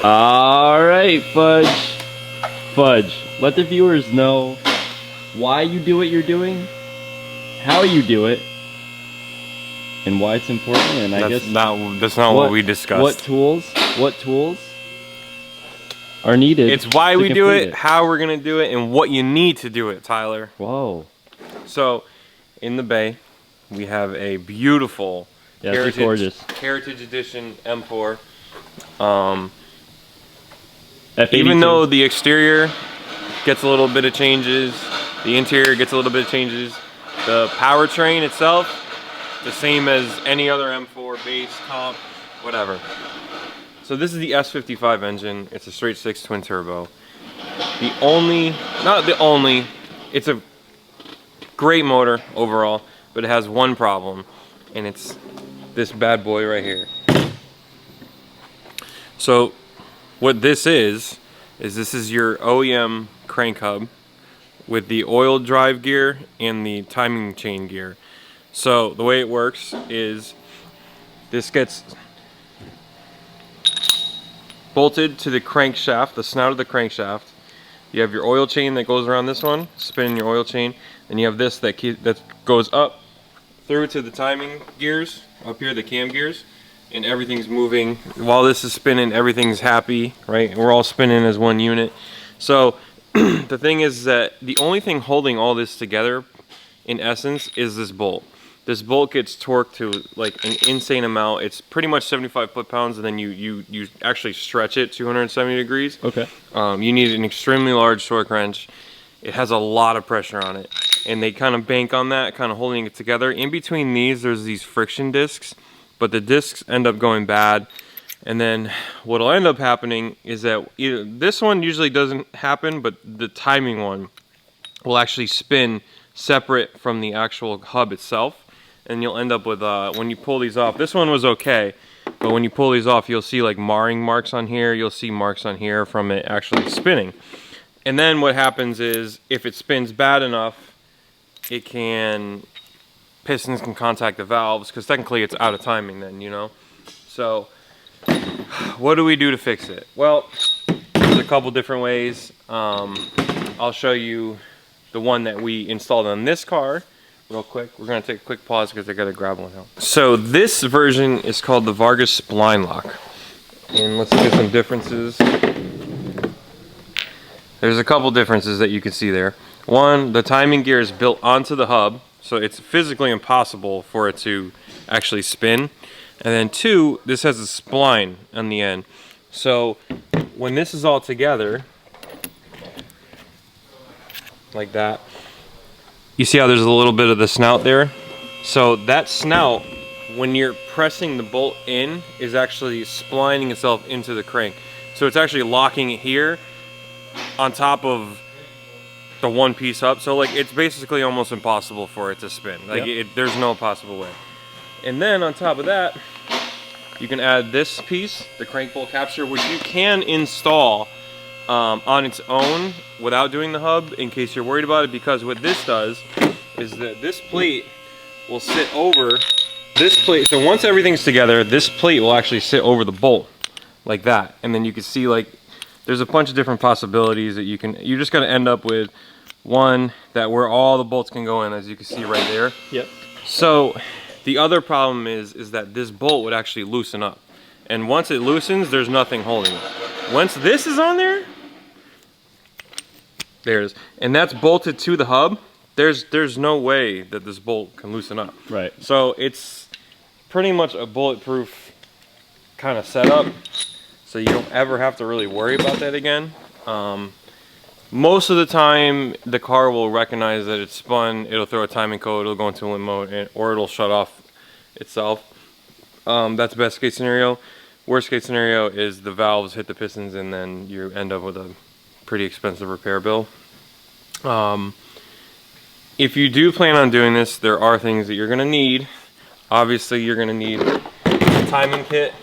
All right, Fudge, let the viewers know why you do what you're doing, how you do it, and why it's important. And that's not what we discussed. What tools are needed? It's why we do it, how we're gonna do it, and what you need to do it, Tyler. Whoa. So, in the bay, we have a beautiful Heritage Edition M4. Even though the exterior gets a little bit of changes, the interior gets a little bit of changes, the powertrain itself, the same as any other M4, base, comp, whatever. So this is the S55 engine. It's a straight 6 twin turbo. It's a great motor overall, but it has one problem, and it's this bad boy right here. So what this is this is your OEM crank hub with the oil drive gear and the timing chain gear. So the way it works is this gets bolted to the crankshaft, the snout of the crankshaft. You have your oil chain that goes around this one, spinning your oil chain, and you have this that goes up through to the timing gears, up here, the cam gears, and everything's moving. While this is spinning, everything's happy, right? We're all spinning as one unit. So the thing is that the only thing holding all this together, in essence, is this bolt. This bolt gets torqued to like an insane amount. It's pretty much 75 foot-pounds, and then you actually stretch it 270 degrees. Okay. You need an extremely large torque wrench. It has a lot of pressure on it, and they kind of bank on that, kind of holding it together. In between these, there's these friction discs, but the discs end up going bad. And then what'll end up happening is that this one usually doesn't happen, but the timing one will actually spin separate from the actual hub itself. And you'll end up with, when you pull these off, this one was okay, but when you pull these off, you'll see like marring marks on here, you'll see marks on here from it actually spinning. And then what happens is, if it spins bad enough, pistons can contact the valves, because technically it's out of timing then, you know? So, what do we do to fix it? Well, there's a couple different ways. I'll show you the one that we installed on this car real quick. We're gonna take a quick pause because I gotta grab one out. So this version is called the Vargas spline lock. And let's look at some differences. There's a couple differences that you can see there. One, the timing gear is built onto the hub, so it's physically impossible for it to actually spin. And then two, this has a spline on the end. So when this is all together, like that, you see how there's a little bit of the snout there? So that snout, when you're pressing the bolt in, is actually splining itself into the crank. So it's actually locking it here on top of the one piece up. So like, it's basically almost impossible for it to spin. Like, yep. There's no possible way. And then on top of that, you can add this piece, the crank bolt capture, which you can install on its own without doing the hub, in case you're worried about it, because what this does is that this plate will sit over this plate. So once everything's together, this plate will actually sit over the bolt like that. And then you can see, like, there's a bunch of different possibilities that you're just gonna end up with one that where all the bolts can go in, as you can see right there. Yep. So the other problem is that this bolt would actually loosen up. And once it loosens, there's nothing holding it. Once this is on there, there it is. And that's bolted to the hub. There's no way that this bolt can loosen up. Right. So it's pretty much a bulletproof kind of setup. So you don't ever have to really worry about that again. Most of the time, the car will recognize that it's spun, it'll throw a timing code, it'll go into limp mode, or it'll shut off itself. That's best case scenario. Worst case scenario is the valves hit the pistons and then you end up with a pretty expensive repair bill. If you do plan on doing this, there are things that you're gonna need. Obviously, you're gonna need a timing kit.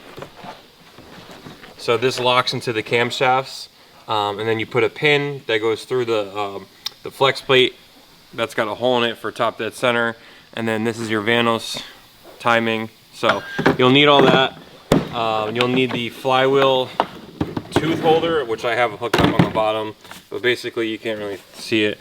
So this locks into the camshafts, and then you put a pin that goes through the flex plate that's got a hole in it for top dead center, and then this is your Vanos timing. So you'll need all that. You'll need the flywheel tooth holder, which I have hooked up on the bottom, but basically you can't really see it.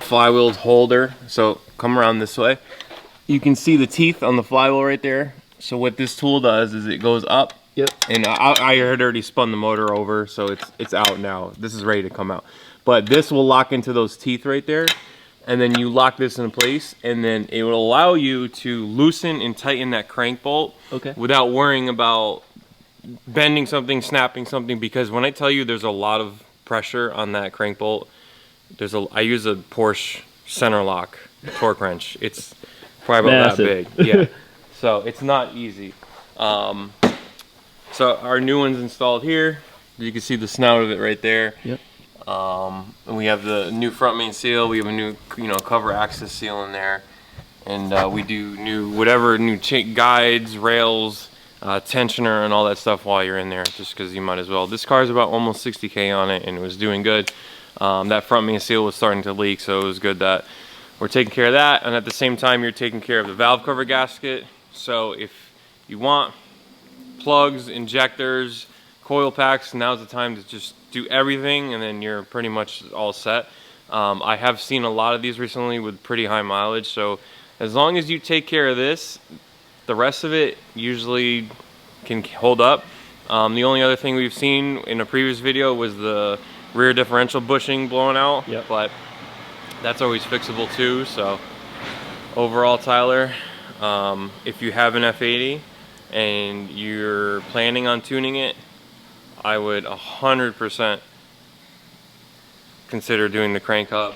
Flywheel holder, so come around this way. You can see the teeth on the flywheel right there. So what this tool does is it goes up. Yep. And I had already spun the motor over, so it's out now. This is ready to come out. But this will lock into those teeth right there, and then you lock this in place, and then it will allow you to loosen and tighten that crank bolt without worrying about bending something, snapping something, because when I tell you there's a lot of pressure on that crank bolt, I use a Porsche center lock torque wrench. It's probably about massive. that big. Yeah. So it's not easy. So our new one's installed here. You can see the snout of it right there. Yep. And we have the new front main seal. We have a new, cover access seal in there. And we do new guides, rails, tensioner, and all that stuff while you're in there, just because you might as well. This car's about almost 60K on it, and it was doing good. That front main seal was starting to leak, so it was good that we're taking care of that, and at the same time you're taking care of the valve cover gasket. So if you want plugs, injectors, coil packs, now's the time to just do everything, and then you're pretty much all set. I have seen a lot of these recently with pretty high mileage, so as long as you take care of this, the rest of it usually can hold up. The only other thing we've seen in a previous video was the rear differential bushing blowing out. Yep. But that's always fixable too. So overall, Tyler, if you have an F80 and you're planning on tuning it, I would 100% consider doing the crank hub.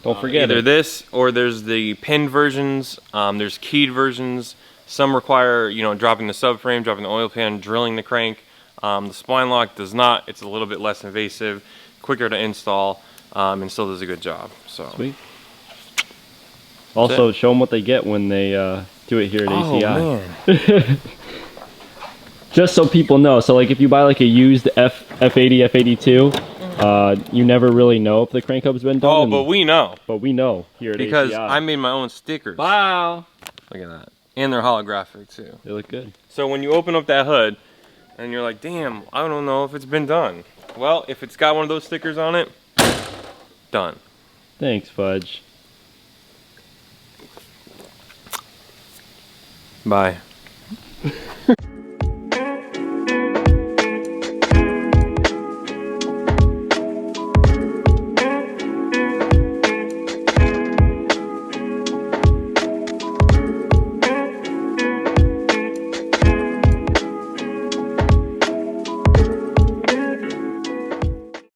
Don't forget either it. this, or there's the pinned versions, there's keyed versions. Some require, dropping the subframe, dropping the oil pan, drilling the crank. The spline lock does not. It's a little bit less invasive, quicker to install, and still does a good job. So sweet. Also, show them what they get when they do it here at ACI. Man. Just so people know. So like if you buy like a used F80, F82, you never really know if the crank hub's been done. Oh, but we know. But we know here at because ACI. I made my own stickers. Wow. Look at that. And they're holographic too. They look good. So when you open up that hood and you're like, damn, I don't know if it's been done. Well, if it's got one of those stickers on it, done. Thanks, Fudge. Bye.